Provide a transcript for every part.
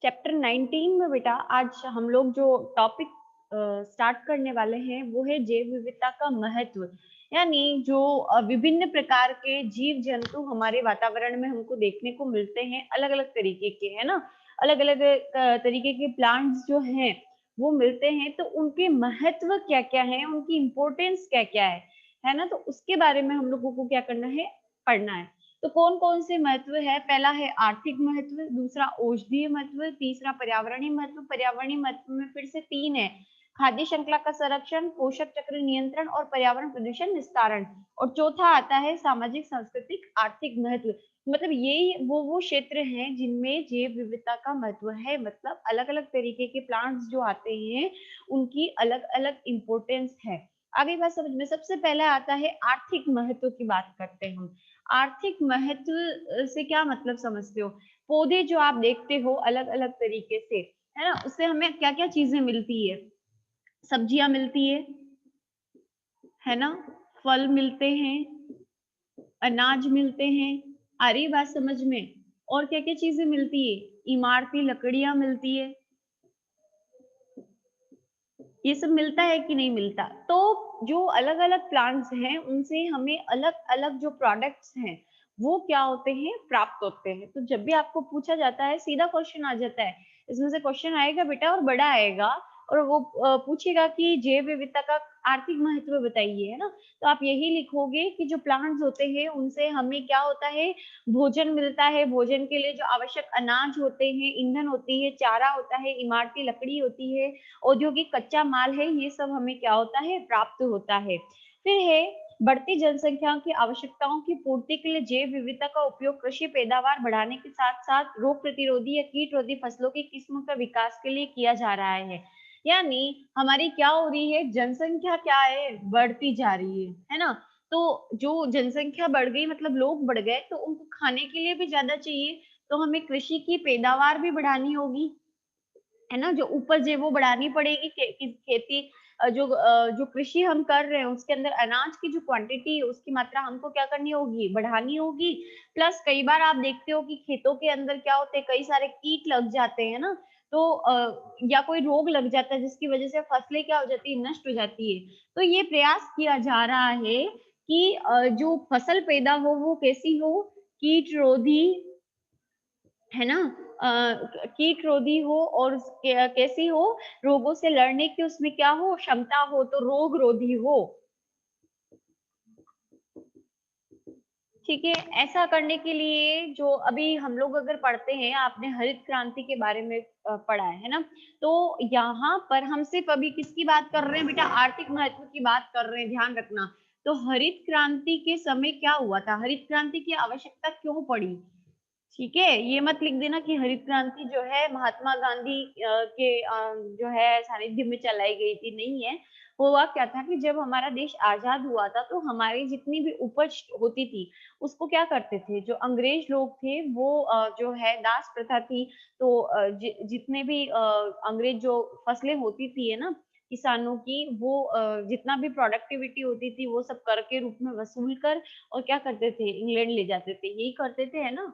Chapter 19 में बेटा आज हम लोग जो टॉपिक स्टार्ट करने वाले हैं वो है जैव विविधता का महत्व। यानी जो विभिन्न प्रकार के जीव जंतु हमारे वातावरण में हमको देखने को मिलते हैं, अलग अलग तरीके के, है ना। अलग अलग तरीके के प्लांट्स जो हैं वो मिलते हैं, तो उनके महत्व क्या क्या है, उनकी इम्पोर्टेंस क्या क्या है ना। तो उसके बारे में हम लोगों को क्या करना है, पढ़ना है। तो कौन-कौन से महत्व है? पहला है आर्थिक महत्व, दूसरा औषधीय महत्व, तीसरा पर्यावरणीय महत्व। पर्यावरणीय महत्व में फिर से 3 है, खाद्य श्रृंखला का संरक्षण, पोषक चक्र नियंत्रण और पर्यावरण प्रदूषण निस्तारण। और चौथा आता है सामाजिक, सांस्कृतिक, आर्थिक महत्व। मतलब यही वो क्षेत्र हैं जिनमें जैव विविधता का महत्व है। मतलब अलग-अलग तरीके के प्लांट्स जो आते हैं, उनकी अलग-अलग इम्पोर्टेंस है। आगे बात समझ में, सबसे पहले आता है आर्थिक महत्व की बात करते हैं हम। आर्थिक महत्व से क्या मतलब समझते हो? पौधे जो आप देखते हो अलग-अलग तरीके से, है ना? उससे हमें क्या-क्या चीज़ें मिलती है? सब्जियाँ मिलती है ना? फल मिलते हैं, अनाज मिलते हैं। आ रही है बात समझ में? और क्या-क्या चीज़ें मिलती है? इमारती लकड़ियाँ मिलती है। ये सब मिलता है कि नहीं मिलता? तो जो अलग-अलग प्लांट्स हैं, उनसे हमें अलग-अलग जो प्रोडक्ट्स हैं, वो क्या होते हैं, प्राप्त होते हैं। तो जब भी आपको पूछा जाता है, सीधा क्वेश्चन आ जाता है। इसमें से क्वेश्चन आएगा बेटा और बड़ा आएगा और वो पूछेगा कि जैव विविधता का आर्थिक महत्व बताइए, है ना? तो आप यही लिखोगे कि जो प्लांट्स होते हैं, उनसे हमें क्या होता है, भोजन मिलता है। भोजन के लिए जो आवश्यक अनाज होते हैं, ईंधन होती है, चारा होता है, इमारती लकड़ी होती है, औद्योगिक कच्चा माल है, ये सब हमें क्या होता है, प्राप्त होता है। फिर है बढ़ती जनसंख्या की आवश्यकताओं की पूर्ति के लिए जैव विविधता का उपयोग कृषि पैदावार बढ़ाने के साथ-साथ रोग प्रतिरोधी या कीट-रोधी फसलों की किस्म का विकास के लिए किया जा रहा है। यानी हमारी क्या हो रही है, जनसंख्या क्या है, बढ़ती जा रही है ना? तो जो जनसंख्या बढ़ गई मतलब लोग बढ़ गए, तो उनको खाने के लिए भी ज़्यादा चाहिए, तो हमें कृषि की पैदावार भी बढ़ानी होगी। है ना? जो उपज है वो बढ़ानी पड़ेगी। खेती जो कृषि हम कर रहे हैं उसके अंदर अनाज की जो क्वांटिटी है उसकी मात्रा हमको क्या करनी होगी? बढ़ानी होगी। प्लस कई बार आप देखते हो कि खेतों के अंदर क्या होते हैं, कई सारे कीट लग जाते हैं ना, तो या कोई रोग लग जाता है जिसकी वजह से फसलें क्या हो जाती है? नष्ट हो जाती है। तो ये प्रयास किया जा रहा है कि जो फसल पैदा हो वो कैसी हो? कीट-रोधी, है ना? कीट रोधी हो और कैसी हो, रोगों से लड़ने की उसमें क्या हो, क्षमता हो, तो रोग रोधी हो। ठीक है, ऐसा करने के लिए जो अभी हम लोग अगर पढ़ते हैं, आपने हरित क्रांति के बारे में पढ़ा है ना? तो यहाँ पर हम सिर्फ अभी किसकी बात कर रहे हैं बेटा? आर्थिक महत्व की बात कर रहे हैं, ध्यान रखना। तो हरित क्रांति के समय क्या हुआ था? हरित क्रांति की आवश्यकता क्यों पड़ी? ठीक है, ये मत लिख देना कि हरित क्रांति जो है महात्मा गांधी के जो है सानिध्य में चलाई गई थी, नहीं है। हुआ क्या था कि जब हमारा देश आज़ाद हुआ था, तो हमारी जितनी भी उपज होती थी, उसको क्या करते थे, जो अंग्रेज लोग थे वो जो है दास प्रथा थी, तो जितने भी अंग्रेज जो फसलें होती थी, है ना, किसानों की, वो जितना भी प्रोडक्टिविटी होती थी, वो सब कर के रूप में वसूल कर और क्या करते थे, इंग्लैंड ले जाते थे। यही करते थे, है ना?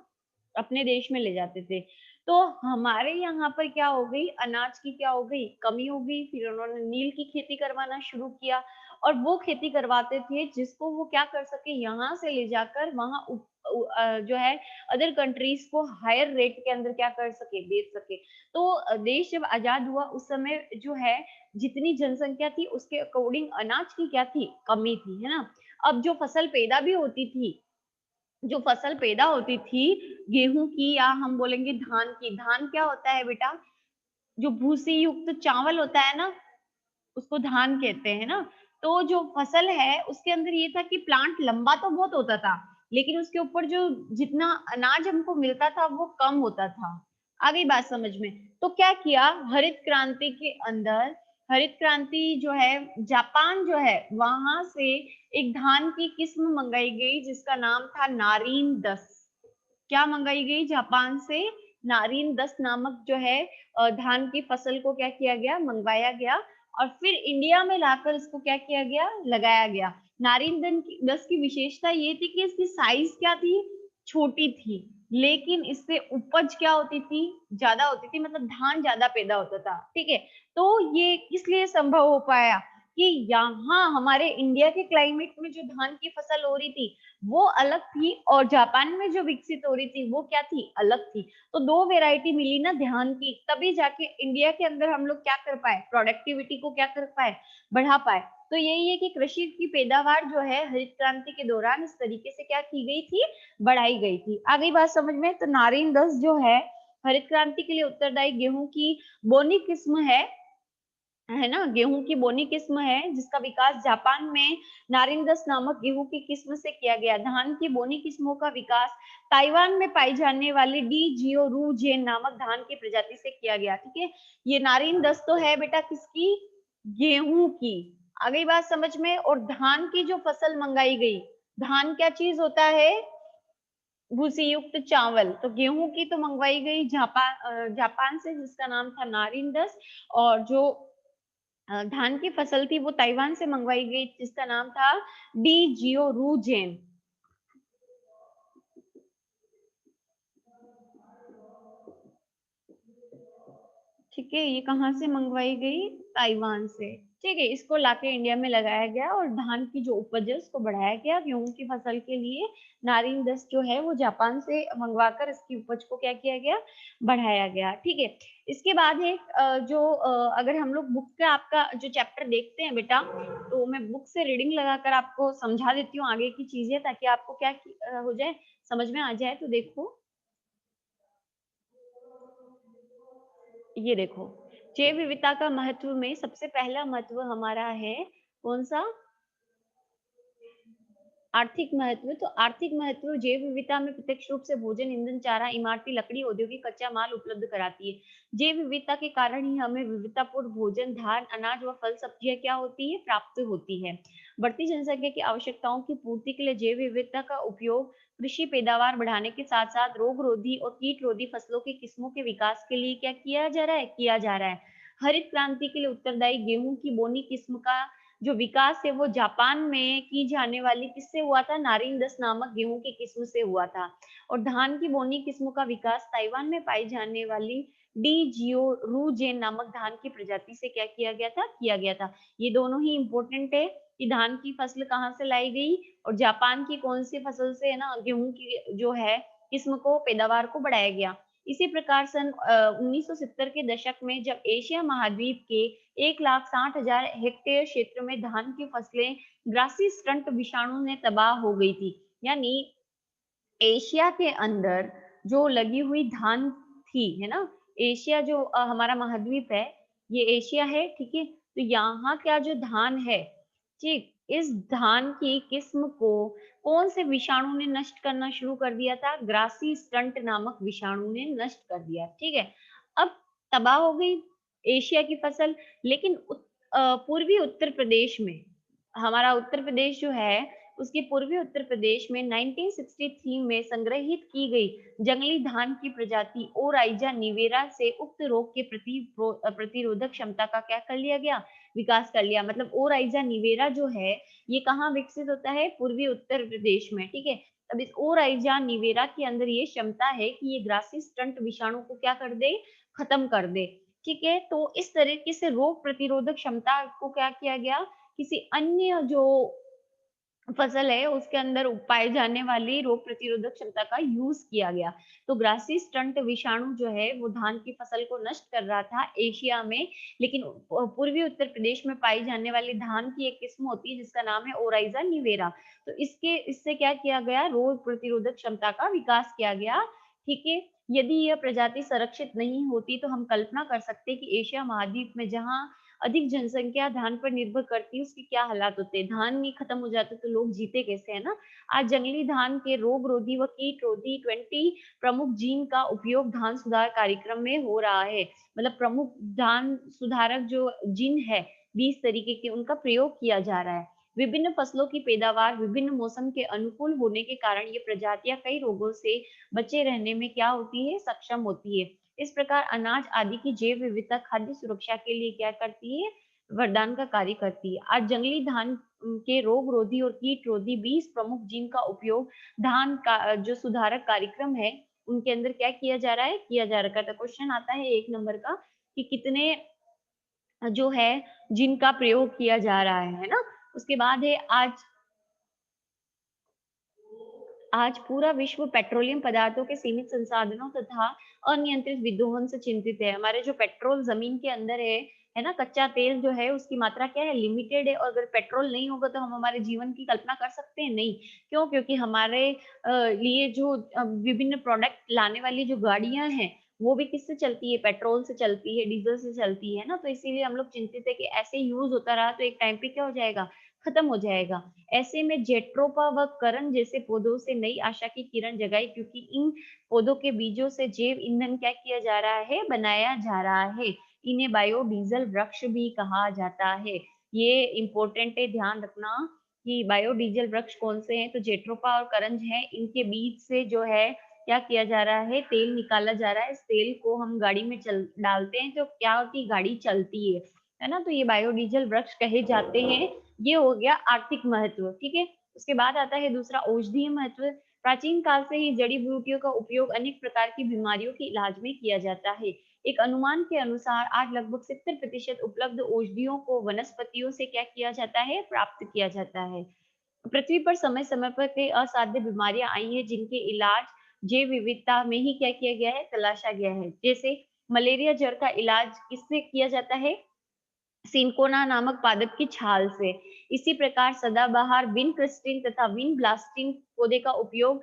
अपने देश में ले जाते थे। तो हमारे यहाँ पर क्या हो गई, अनाज की क्या हो गई, कमी हो गई, फिर उन्होंने नील की खेती करवाना शुरू किया और वो खेती करवाते थे जिसको वो क्या कर सके, यहाँ से ले जाकर वहाँ जो है अदर कंट्रीज़ को हायर रेट के अंदर क्या कर सके, बेच सके। तो देश जब आज़ाद हुआ उस समय जो है जितनी जनसंख्या थी उसके अकॉर्डिंग अनाज की क्या थी, कमी थी, है ना? अब जो फसल पैदा भी होती थी, जो फसल पैदा होती थी गेहूँ की या हम बोलेंगे धान की, धान क्या होता है बेटा? जो भूसी युक्त चावल होता है ना, उसको धान कहते हैं ना। तो जो फसल है उसके अंदर ये था कि प्लांट लंबा तो बहुत होता था, लेकिन उसके ऊपर जो जितना अनाज हमको मिलता था वो कम होता था। आ गई बात समझ में? तो क्या किया हरित क्रांति के अंदर, हरित क्रांति जो है जापान जो है वहाँ से एक धान की किस्म मंगाई गई जिसका नाम था नारीन 10। क्या मंगाई गई जापान से? नारीन 10 नामक जो है धान की फसल को क्या किया गया? मंगवाया गया और फिर इंडिया में लाकर इसको क्या किया गया? लगाया गया। नारीन 10 की विशेषता ये थी कि इसकी साइज़ क्या थी? छोटी थी। लेकिन इससे उपज क्या होती थी, ज्यादा होती थी, मतलब धान ज्यादा पैदा होता था। ठीक है, तो ये किस लिए संभव हो पाया कि यहाँ हमारे इंडिया के क्लाइमेट में जो धान की फसल हो रही थी वो अलग थी, और जापान में जो विकसित हो रही थी वो क्या थी, अलग थी। तो दो वेराइटी मिली ना धान की, तभी जाके इंडिया के अंदर हम लोग क्या कर पाए, प्रोडक्टिविटी को क्या कर पाए, बढ़ा पाए। तो यही है कि कृषि की पैदावार जो है हरित क्रांति के दौरान इस तरीके से क्या की गई थी, बढ़ाई गई थी। आ गई बात समझ में। तो नारिन दस जो है हरित क्रांति के लिए उत्तरदायी गेहूं की बोनी किस्म है ना, गेहूं की बोनी किस्म है जिसका विकास जापान में नारिन दस नामक गेहूं की किस्म से किया गया। धान की बोनी किस्मों का विकास ताइवान में पाई जाने वाली डी जियो रू जेन नामक धान की प्रजाति से किया गया। ठीक है, ये नारिन दस तो है बेटा किसकी, गेहूं की। आ गई बात समझ में। और धान की जो फसल मंगाई गई, धान क्या चीज होता है, भूसी युक्त चावल। तो गेहूं की तो मंगवाई गई जापान से जिसका नाम था नारिंदस, और जो धान की फसल थी वो ताइवान से मंगवाई गई जिसका नाम था डी जियो रूजेन। ठीक है, ये कहाँ से मंगवाई गई, ताइवान से। ठीक है, इसको लाके इंडिया में लगाया गया और धान की जो उपज है उसको बढ़ाया गया। गेहूं की फसल के लिए नारिंग दस जो है वो जापान से मंगवाकर इसकी उपज को क्या किया गया, बढ़ाया गया। ठीक है, इसके बाद है अगर हम लोग बुक का आपका जो चैप्टर देखते हैं बेटा, तो मैं बुक से रीडिंग लगाकर आपको समझा देती हूँ आगे की चीजें, ताकि आपको क्या हो जाए, समझ में आ जाए। तो देखो, ये देखो, जैव विविधता का महत्व में सबसे पहला महत्व हमारा है कौन सा, आर्थिक महत्व। तो आर्थिक महत्व जैव विविधता में प्रत्यक्ष रूप से भोजन, ईंधन, चारा, इमारती लकड़ी, औद्योगिक कच्चा माल उपलब्ध कराती है। जैव विविधता के कारण ही हमें विविधतापूर्ण भोजन, धान, अनाज व फल सब्जियां क्या होती है, प्राप्त होती है। बढ़ती जनसंख्या की आवश्यकताओं की पूर्ति के लिए जैव विविधता का उपयोग कृषि पैदावार बढ़ाने के साथ साथ रोग रोधी और कीट रोधी फसलों की किस्मों के विकास के लिए क्या किया जा रहा है, किया जा रहा है। हरित क्रांति के लिए उत्तरदायी गेहूं की बोनी किस्म का जो विकास है वो जापान में की जाने वाली किससे हुआ था, नारिंदस नामक गेहूं की किस्म से हुआ था। और धान की बोनी किस्मों का विकास ताइवान में पाई जाने वाली डी जियो रू जेन नामक धान की प्रजाति से क्या किया गया था, किया गया था। ये दोनों ही इंपॉर्टेंट है कि धान की फसल कहाँ से लाई गई और जापान की कौन सी फसल से है ना गेहूं की जो है किस्म को, पैदावार को बढ़ाया गया। इसी प्रकार सन 1970 के दशक में जब एशिया महाद्वीप के 1,60,000 हेक्टेयर क्षेत्र में धान की फसलें ग्रासी स्टंट विषाणु ने तबाह हो गई थी, यानी एशिया के अंदर जो लगी हुई धान थी, है ना, एशिया जो हमारा महाद्वीप है, ये एशिया है। ठीक है, तो यहाँ क्या जो धान है, ठीक, इस धान की किस्म को कौन से विषाणु ने नष्ट करना शुरू कर दिया था, ग्रासी स्टंट नामक विषाणु ने नष्ट कर दिया। ठीक है, अब तबाह हो गई एशिया की फसल। लेकिन पूर्वी उत्तर प्रदेश में, हमारा उत्तर प्रदेश जो है उसके पूर्वी उत्तर प्रदेश में 1963 में संग्रहित की गई जंगली धान की प्रजाति ओराइजा निवेरा से उक्त रोग के प्रति प्रतिरोधक क्षमता का क्या कर लिया गया, विकास कर लिया। मतलब ओराइजा निवेरा जो है ये कहाँ विकसित होता है, पूर्वी उत्तर प्रदेश में। ठीक है, अब इस ओराइजा निवेरा के अंदर ये क्षमता है कि ये ग्रासी स्टंट विषाणु को क्या कर दे, खत्म कर दे। ठीक है, तो इस तरीके से रोग प्रतिरोधक क्षमता को क्या किया गया, किसी अन्य जो फसल है उसके अंदर पाए जाने वाली रोग प्रतिरोधक क्षमता का यूज किया गया। तो ग्रासी स्टंट विषाणु जो है वो धान की फसल को नष्ट कर रहा था एशिया में, लेकिन पूर्वी उत्तर प्रदेश में पाई जाने वाली धान की एक किस्म होती है जिसका नाम है ओराइजा निवेरा। तो इससे क्या किया गया, रोग प्रतिरोधक क्षमता का विकास किया गया। ठीक है, यदि यह प्रजाति संरक्षित नहीं होती तो हम कल्पना कर सकते हैं कि एशिया महाद्वीप में जहाँ अधिक जनसंख्या धान पर निर्भर करती है उसके क्या हालात होते हैं। धान नहीं खत्म हो जाते तो लोग जीते कैसे, है ना। आज जंगली धान के रोग रोधी व कीट रोधी 20 प्रमुख जीन का उपयोग धान सुधार कार्यक्रम में हो रहा है। मतलब प्रमुख धान सुधारक जो जीन है 20 तरीके के, उनका प्रयोग किया जा रहा है। विभिन्न फसलों की पैदावार विभिन्न मौसम के अनुकूल होने के कारण ये प्रजातियां कई रोगों से बचे रहने में क्या होती है, सक्षम होती है। इस प्रकार अनाज आदि की जैव विविधता खाद्य सुरक्षा के लिए क्या करती है, वरदान का कार्य करती है। आज जंगली धान के रोग रोधी और कीट रोधी 20 प्रमुख जीन का उपयोग धान का जो सुधारक कार्यक्रम है उनके अंदर क्या किया जा रहा है, किया जा रखा है। तो क्वेश्चन आता है 1 नंबर का कि कितने जो है जिनका प्रयोग किया जा रहा है ना? उसके बाद है आज पूरा विश्व पेट्रोलियम पदार्थों के सीमित संसाधनों तथा अनियंत्रित विदोहन से चिंतित है। हमारे जो पेट्रोल जमीन के अंदर है ना, कच्चा तेल जो है उसकी मात्रा क्या है, लिमिटेड है। और अगर पेट्रोल नहीं होगा तो हम हमारे जीवन की कल्पना कर सकते हैं? नहीं। क्यों? क्योंकि हमारे लिए जो विभिन्न प्रोडक्ट लाने वाली जो गाड़ियां हैं वो भी किससे चलती है, पेट्रोल से चलती है, डीजल से चलती है ना। तो इसीलिए हम लोग चिंतित है कि ऐसे यूज होता रहा तो एक टाइम पे क्या हो जाएगा, खत्म हो जाएगा। ऐसे में जेट्रोपा व करण जैसे पौधों से नई आशा की किरण जगाई, क्योंकि इन पौधों के बीजों से जैव ईंधन क्या किया जा रहा है, बनाया जा रहा है। इन्हें बायोडीजल वृक्ष भी कहा जाता है। ये इंपॉर्टेंट है, ध्यान रखना कि बायोडीजल वृक्ष कौन से हैं, तो जेट्रोपा और करंज है। इनके बीज से जो है क्या किया जा रहा है, तेल निकाला जा रहा है। इस तेल को हम गाड़ी में डालते हैं तो क्या होती है, गाड़ी चलती है ना। तो ये बायोडीजल वृक्ष कहे जाते हैं। ये हो गया आर्थिक महत्व, ठीक है। उसके बाद आता है दूसरा औषधीय महत्व। प्राचीन काल से ही जड़ी बूटियों का उपयोग अनेक प्रकार की बीमारियों के इलाज में किया जाता है। एक अनुमान के अनुसार आज लगभग 70% उपलब्ध औषधियों को वनस्पतियों से क्या किया जाता है, प्राप्त किया जाता है। पृथ्वी पर समय समय पर कई असाध्य बीमारियां आई हैं जिनके इलाज जैव विविधता में ही क्या किया गया है, तलाशा गया है। जैसे मलेरिया जड़ का इलाज किससे किया जाता है, सिंकोना नामक पादप की छाल से। इसी प्रकार सदाबहार विनक्रिस्टिन तथा विनब्लास्टिन पौधे का उपयोग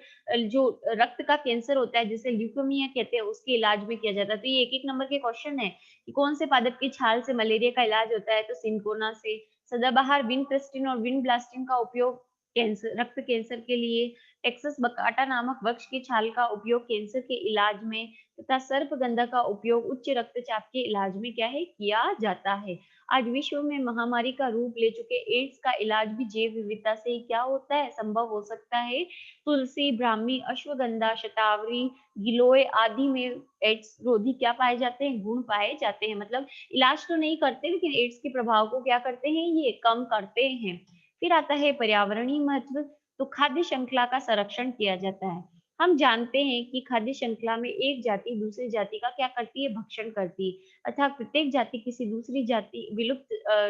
जो रक्त का कैंसर होता है जिसे ल्यूकेमिया कहते हैं उसके इलाज में किया जाता है। तो ये 1-1 नंबर के क्वेश्चन है कि कौन से पादप की छाल से मलेरिया का इलाज होता है, तो सिंकोना से। सदाबहार विनक्रिस्टिन और विनब्लास्टिन का उपयोग कैंसर, रक्त कैंसर के लिए। टेक्सास बकाटा नामक वृक्ष की छाल का उपयोग कैंसर के इलाज में तथा सर्पगंधा का उपयोग उच्च रक्तचाप के इलाज में क्या है, किया जाता है। आज विश्व में महामारी का रूप ले चुके एड्स का इलाज भी जैव विविधता से ही क्या होता है, संभव हो सकता है। तुलसी, ब्राह्मी, अश्वगंधा, शतावरी, गिलोय आदि में एड्स रोधी क्या पाए जाते हैं, गुण पाए जाते हैं। मतलब इलाज तो नहीं करते लेकिन एड्स के प्रभाव को क्या करते हैं, ये कम करते हैं। फिर आता है पर्यावरणीय महत्व। तो खाद्य श्रृंखला का संरक्षण किया जाता है। हम जानते हैं कि खाद्य श्रृंखला में एक जाति दूसरी जाति का क्या करती है, भक्षण करती है। अर्थात प्रत्येक जाति किसी दूसरी जाति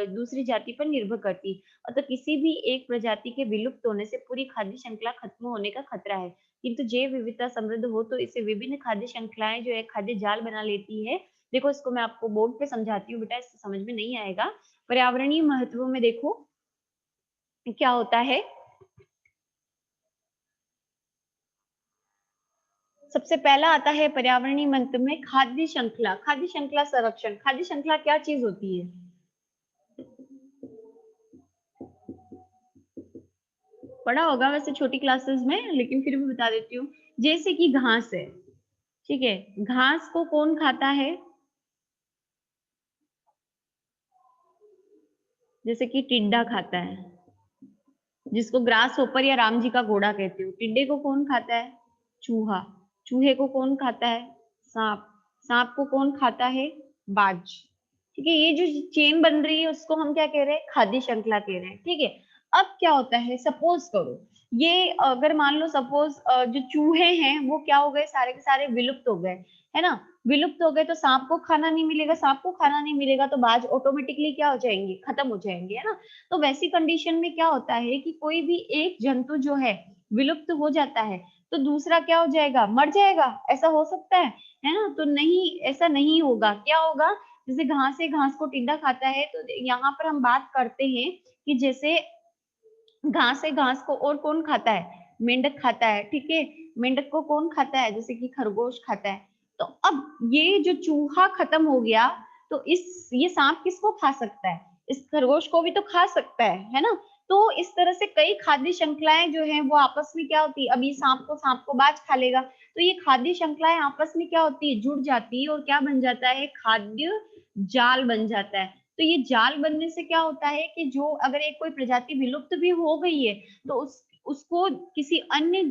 दूसरी जाति पर निर्भर करती है। अतः किसी भी एक प्रजाति के विलुप्त होने से पूरी खाद्य श्रृंखला खत्म होने का खतरा है। किंतु जैव विविधता समृद्ध हो तो इसे विभिन्न खाद्य श्रृंखलाएं जो है खाद्य जाल बना लेती है। देखो इसको मैं आपको बोर्ड पे समझाती हूँ बेटा, इससे समझ में नहीं आएगा। पर्यावरणीय महत्व में देखो क्या होता है। सबसे पहला आता है पर्यावरणीय मंत्र में खाद्य श्रृंखला। खाद्य श्रृंखला संरक्षण। खाद्य श्रृंखला क्या चीज होती है, पढ़ा होगा वैसे छोटी क्लासेस में, लेकिन फिर भी बता देती हूँ। जैसे कि घास है, ठीक है, घास को कौन खाता है, जैसे कि टिड्डा खाता है, जिसको ग्रास होपर या राम जी का घोड़ा कहते हो। टिड्डे को कौन खाता है, चूहा। चूहे को कौन खाता है, सांप। सांप को कौन खाता है, बाज। ठीक है, ये जो चेन बन रही है उसको हम क्या कह रहे हैं, खाद्य श्रृंखला कह रहे हैं। ठीक है, अब क्या होता है, सपोज करो ये अगर मान लो सपोज जो चूहे हैं वो क्या हो गए, सारे के सारे विलुप्त हो गए, है ना। विलुप्त हो गए तो सांप को खाना नहीं मिलेगा, सांप को खाना नहीं मिलेगा तो बाज ऑटोमेटिकली क्या हो जाएंगे, खत्म हो जाएंगे, है ना। तो वैसी कंडीशन में क्या होता है कि कोई भी एक जंतु जो है विलुप्त हो जाता है तो दूसरा क्या हो जाएगा, मर जाएगा। ऐसा हो सकता है ना। तो नहीं, ऐसा नहीं होगा। क्या होगा, जैसे घास है, घास को टिड्डा खाता है, तो यहाँ पर हम बात करते हैं कि जैसे घास है, घास को और कौन खाता है, मेंढक खाता है। ठीक है, मेंढक को कौन खाता है, जैसे कि खरगोश खाता है। तो अब ये जो चूहा खत्म हो गया तो ये सांप किसको खा सकता है, इस खरगोश को भी तो खा सकता है ना। तो इस तरह से कई खाद्य श्रृंखलाएं जो है वो आपस में क्या होती है, अभी सांप को बाज खा लेगा तो ये खाद्य श्रृंखलाएं आपस में क्या होती है, जुड़ जाती है और क्या बन जाता है, खाद्य जाल बन जाता है। तो ये जाल बनने से क्या होता है कि जो अगर एक कोई प्रजाति विलुप्त भी हो गई है तो उसको किसी अन्य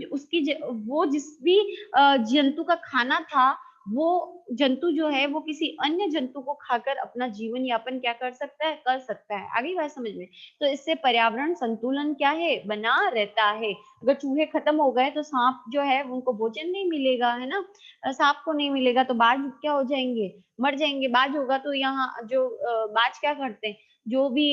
वो जिस भी जंतु का खाना था वो जंतु जो है वो किसी अन्य जंतु को खाकर अपना जीवन यापन क्या कर सकता है, कर सकता है। आ गई बात समझ में? तो इससे पर्यावरण संतुलन क्या है, बना रहता है। अगर चूहे खत्म हो गए तो सांप जो है उनको भोजन नहीं मिलेगा, है ना? सांप को नहीं मिलेगा तो बाज क्या हो जाएंगे, मर जाएंगे। बाज होगा तो यहाँ जो बाज क्या करते हैं, जो भी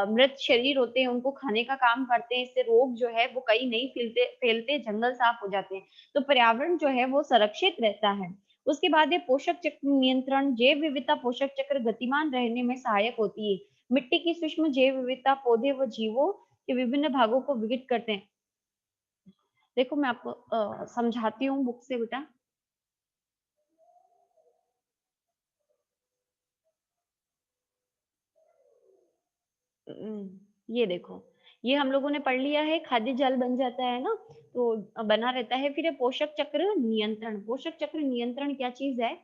मृत शरीर होते हैं उनको खाने का काम करते हैं। इससे रोग जो है वो कहीं नहीं फैलते फैलते, जंगल साफ हो जाते हैं। तो पर्यावरण जो है वो सुरक्षित रहता है। उसके बाद है पोषक चक्र नियंत्रण। जैव विविधता पोषक चक्र गतिमान रहने में सहायक होती है। मिट्टी की सूक्ष्म जैव विविधता पौधे व जीवों के विभिन्न भागों को विघटित करते हैं। देखो मैं आपको समझाती हूँ बुक से बेटा। ये देखो, ये हम लोगों ने पढ़ लिया है, खाद्य जाल बन जाता है ना, तो बना रहता है। फिर है पोषक चक्र नियंत्रण। पोषक चक्र नियंत्रण क्या चीज है?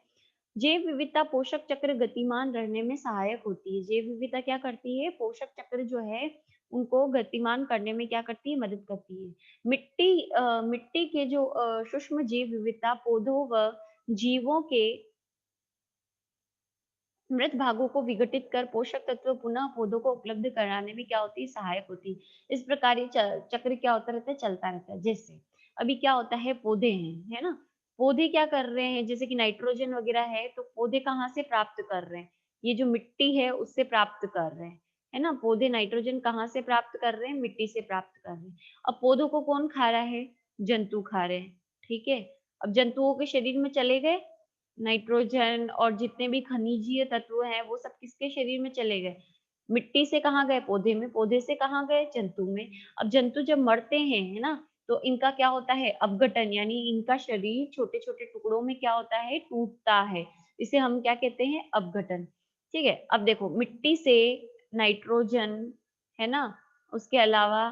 जैव विविधता पोषक चक्र गतिमान रहने में सहायक होती है। जैव विविधता क्या करती है? पोषक चक्र जो है उनको गतिमान करने में क्या करती है? मदद करती है। मिट्टी के जो सूक्ष्म जैव विविधता पौधों व जीवों के मृत भागों को विघटित कर पोषक तत्व पुनः पौधों को उपलब्ध कराने में क्या होती है? सहायक होती है। इस प्रकार ये चक्र क्या होता रहता है? चलता रहता है। जैसे अभी क्या होता है, पौधे हैं, है ना? पौधे क्या कर रहे हैं? जैसे कि नाइट्रोजन वगैरह है, तो पौधे कहाँ से प्राप्त कर रहे हैं? ये जो मिट्टी है उससे प्राप्त कर रहे हैं, है ना? पौधे नाइट्रोजन कहाँ से प्राप्त कर रहे हैं? मिट्टी से प्राप्त कर रहे हैं। अब पौधों को कौन खा रहा है? जंतु खा रहे हैं, ठीक है। अब जंतुओं के शरीर में चले गए नाइट्रोजन और जितने भी खनिजीय तत्व हैं वो सब किसके शरीर में चले गए? मिट्टी से कहाँ गए? पौधे में। पौधे से कहाँ गए? जंतु में। अब जंतु जब मरते हैं, है ना? तो इनका क्या होता है? अपघटन, यानी इनका शरीर छोटे-छोटे टुकड़ों में क्या होता है? टूटता है। इसे हम क्या कहते हैं? अपघटन। ठीक है? अब देखो मिट्टी से नाइट्रोजन, है ना? उसके अलावा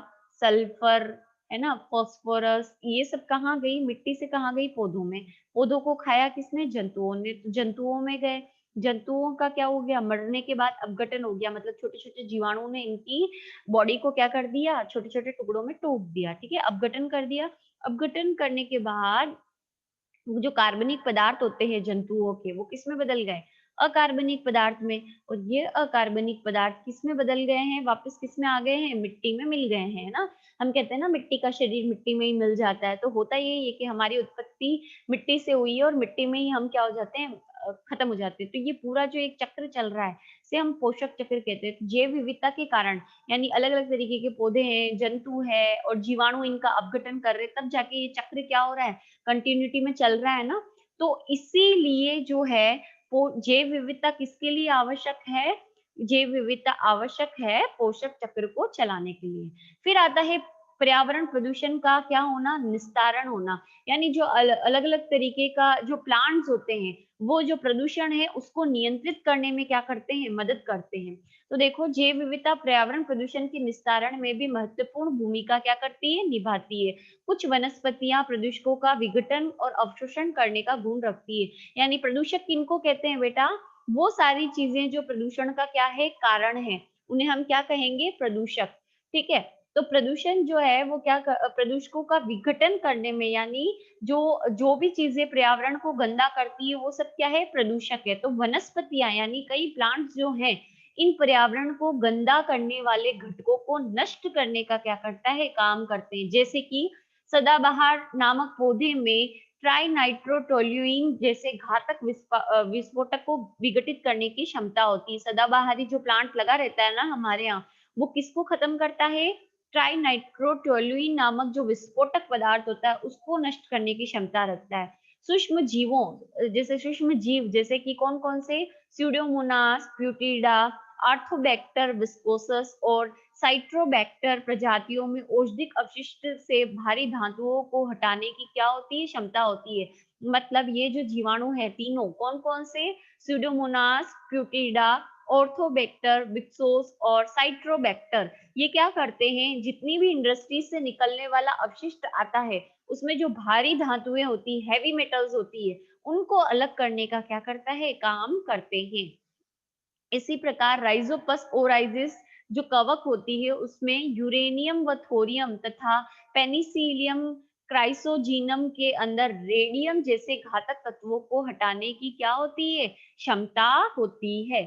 सल्फर, है ना? फास्फोरस, ये सब कहाँ गई? मिट्टी से कहाँ गई? पौधों में। पौधों को खाया किसने? जंतुओं ने। तो जंतुओं में गए। जंतुओं का क्या हो गया? मरने के बाद अपघटन हो गया, मतलब छोटे-छोटे जीवाणुओं ने इनकी बॉडी को क्या कर दिया? छोटे-छोटे टुकड़ों में तोड़ दिया, ठीक है? अपघटन कर दिया। अपघटन करने के बाद जो कार्बनिक पदार्थ होते हैं जंतुओं के, वो किसमें बदल गए? अकार्बनिक पदार्थ में। और ये अकार्बनिक पदार्थ किसमें बदल गए हैं? वापस किसमें आ गए हैं? मिट्टी में मिल गए हैं, है ना? हम कहते हैं ना मिट्टी का शरीर मिट्टी में ही मिल जाता है, तो होता यही है कि हमारी उत्पत्ति मिट्टी से हुई है और मिट्टी में ही हम क्या हो जाते हैं? खत्म हो जाते हैं। तो ये पूरा जो एक चक्र चल रहा है, इसे हम पोषक चक्र कहते हैं। जैव विविधता के कारण, यानी अलग-अलग तरीके के पौधे हैं, जंतु हैं और जीवाणु इनका अपघटन कर रहे हैं, तब जाके ये चक्र क्या हो रहा है? कंटिन्यूटी में चल रहा है ना, तो इसीलिए जो है वो जैव विविधता किसके लिए आवश्यक है? जैव विविधता आवश्यक है पोषक चक्र को चलाने के लिए। फिर आता है पर्यावरण प्रदूषण का क्या होना? निस्तारण होना। यानी जो अलग-अलग तरीके का जो प्लांट्स होते हैं, वो जो प्रदूषण है उसको नियंत्रित करने में क्या करते हैं? मदद करते हैं। तो देखो जैव विविधता पर्यावरण प्रदूषण के निस्तारण में भी महत्वपूर्ण भूमिका क्या करती है? निभाती है। कुछ वनस्पतियां प्रदूषकों का विघटन और अवशोषण करने का गुण रखती है। यानी प्रदूषक किनको कहते हैं बेटा? वो सारी चीजें जो प्रदूषण का क्या है? कारण है, उन्हें हम क्या कहेंगे? प्रदूषक। ठीक है? तो प्रदूषण जो है वो प्रदूषकों का विघटन करने में, यानी जो जो भी चीजें पर्यावरण को गंदा करती है वो सब क्या है? प्रदूषक है। तो वनस्पतियां यानी कई प्लांट्स जो हैं, इन पर्यावरण को गंदा करने वाले घटकों को नष्ट करने का क्या करता है? काम करते हैं। जैसे कि सदाबहार नामक पौधे में ट्राइनाइट्रोटोल्यूइन जैसे घातक विस्फोटक को विघटित करने की क्षमता होती है। सदाबहारी जो प्लांट लगा रहता है ना हमारे यहाँ, वो किसको खत्म करता है? ट्राइनाइट्रोटोल्यूइन नामक जो विस्फोटक पदार्थ होता है उसको नष्ट करने की क्षमता रखता है। सूक्ष्म जीवों जैसे सूक्ष्म जीव जैसे कि कौन-कौन से? स्यूडोमोनास, प्यूटिडा, आर्थोबैक्टर विस्कोसस और साइट्रोबैक्टर प्रजातियों में औषधिक अपशिष्ट से भारी धातुओं को हटाने की क्या होती है? क्षमता होती है। मतलब ये जो जीवाणु है तीनों कौन-कौन से? स्यूडोमोनास, प्यूटिडा, ऑर्थोबैक्टर, विक्सोस और साइट्रोबैक्टर, ये क्या करते हैं? जितनी भी इंडस्ट्रीज से निकलने वाला अपशिष्ट आता है, उसमें जो भारी धातुएं होती है, हैवी मेटल्स होती है, उनको अलग करने का क्या करता है? काम करते हैं। इसी प्रकार राइजोपस ओराइजिस जो कवक होती है उसमें यूरेनियम व थोरियम तथा पेनिसिलियम क्राइसोजीनम के अंदर रेडियम जैसे घातक तत्वों को हटाने की क्या होती है, क्षमता होती है।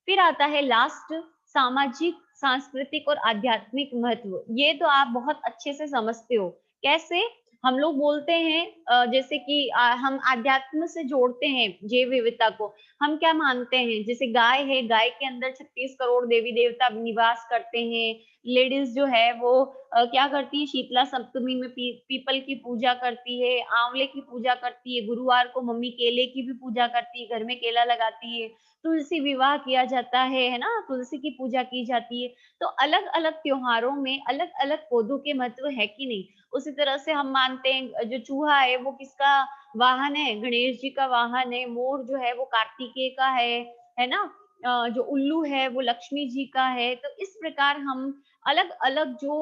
फिर आता है लास्ट, सामाजिक, सांस्कृतिक और आध्यात्मिक महत्व। ये तो आप बहुत अच्छे से समझते हो। कैसे? हम लोग बोलते हैं जैसे कि हम आध्यात्म से जोड़ते हैं जैव विविधता को। हम क्या मानते हैं, जैसे गाय है, गाय के अंदर 36 करोड़ देवी देवता निवास करते हैं। लेडीज जो है वो क्या करती है, शीतला सप्तमी में पीपल की पूजा करती है, आंवले की पूजा करती है, गुरुवार को मम्मी केले की भी पूजा करती है, घर में केला लगाती है, तुलसी विवाह किया जाता है ना, तुलसी की पूजा की जाती है। तो अलग अलग त्योहारों में अलग अलग पौधों के महत्व है कि नहीं। उसी तरह से हम मानते हैं जो चूहा है वो किसका वाहन है, गणेश जी का वाहन है। मोर जो है वो कार्तिकेय का है ना। जो उल्लू है वो लक्ष्मी जी का है। तो इस प्रकार हम अलग अलग जो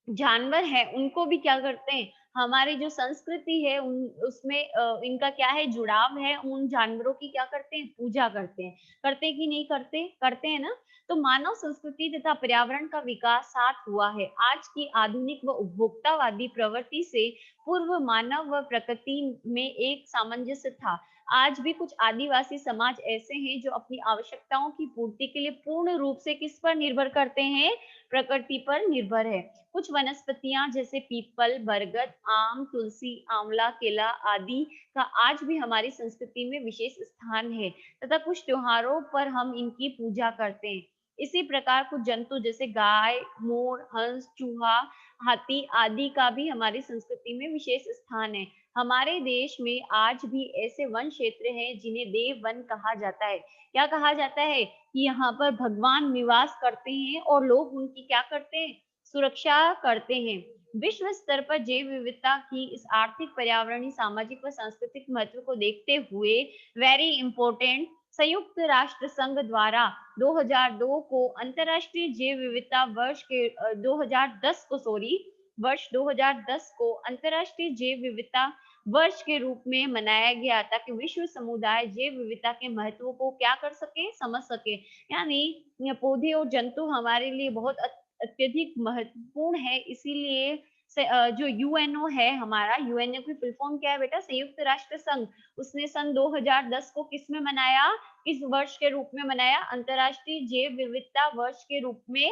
जानवर हैं उनको भी क्या करते हैं, हमारी जो संस्कृति है उन उसमें इनका क्या है, जुड़ाव है, उन जानवरों की क्या करते हैं, पूजा करते हैं। करते कि नहीं करते? करते हैं ना। तो मानव संस्कृति तथा पर्यावरण का विकास साथ हुआ है। आज की आधुनिक व उपभोक्तावादी प्रवृत्ति से पूर्व मानव व प्रकृति में एक सामंजस्य था। आज भी कुछ आदिवासी समाज ऐसे हैं जो अपनी आवश्यकताओं की पूर्ति के लिए पूर्ण रूप से किस पर निर्भर करते हैं, प्रकृति पर निर्भर है। कुछ वनस्पतियां जैसे पीपल, बरगद, आम, तुलसी, आंवला, केला आदि का आज भी हमारी संस्कृति में विशेष स्थान है तथा कुछ त्योहारों पर हम इनकी पूजा करते हैं। इसी प्रकार कुछ जंतु जैसे गाय, मोर, हंस, चूहा, हाथी आदि का भी हमारी संस्कृति में विशेष स्थान है। हमारे देश में आज भी ऐसे वन क्षेत्र हैं जिन्हें देव वन कहा जाता है। क्या कहा जाता है? कि यहाँ पर भगवान निवास करते हैं और लोग उनकी क्या करते हैं, सुरक्षा करते हैं। विश्व स्तर पर जैव विविधता की इस आर्थिक, पर्यावरणीय, सामाजिक व सांस्कृतिक महत्व को देखते हुए वेरी इंपॉर्टेंट, संयुक्त राष्ट्र संघ द्वारा 2002 को अंतरराष्ट्रीय जैव विविधता वर्ष के 2010 को सॉरी वर्ष 2010 को अंतरराष्ट्रीय जैव विविधता वर्ष के रूप में मनाया गया ताकि विश्व समुदाय जैव विविधता के महत्व को क्या कर सके, समझ सके। यानी पौधे और जंतु हमारे लिए बहुत अत्यधिक महत्वपूर्ण है। इसीलिए जो यूएनओ है हमारा, यूएनओ की फुल फॉर्म क्या है बेटा, संयुक्त राष्ट्र संघ, उसने सन 2010 को किस में मनाया, किस वर्ष के रूप में मनाया, अंतरराष्ट्रीय जैव विविधता वर्ष के रूप में,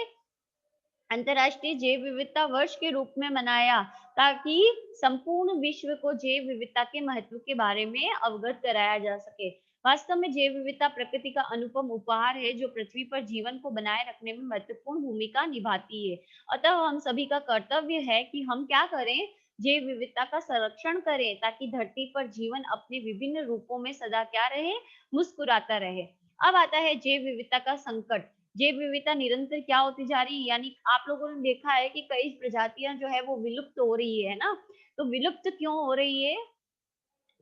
अंतरराष्ट्रीय जैव विविधता वर्ष के रूप में मनाया ताकि संपूर्ण विश्व को जैव विविधता के महत्व के बारे में अवगत कराया जा सके। वास्तव में जैव विविधता प्रकृति का अनुपम उपहार है जो पृथ्वी पर जीवन को बनाए रखने में महत्वपूर्ण भूमिका निभाती है। अतः हम सभी का कर्तव्य है कि हम क्या करें, जैव विविधता का संरक्षण करें ताकि धरती पर जीवन अपने विभिन्न रूपों में सदा क्या रहे, मुस्कुराता रहे। अब आता है जैव विविधता का संकट। जैव विविधता निरंतर क्या होती जा रही है, यानी आप लोगों ने देखा है कि कई प्रजातियां जो है वो विलुप्त हो रही है ना। तो विलुप्त क्यों हो रही है,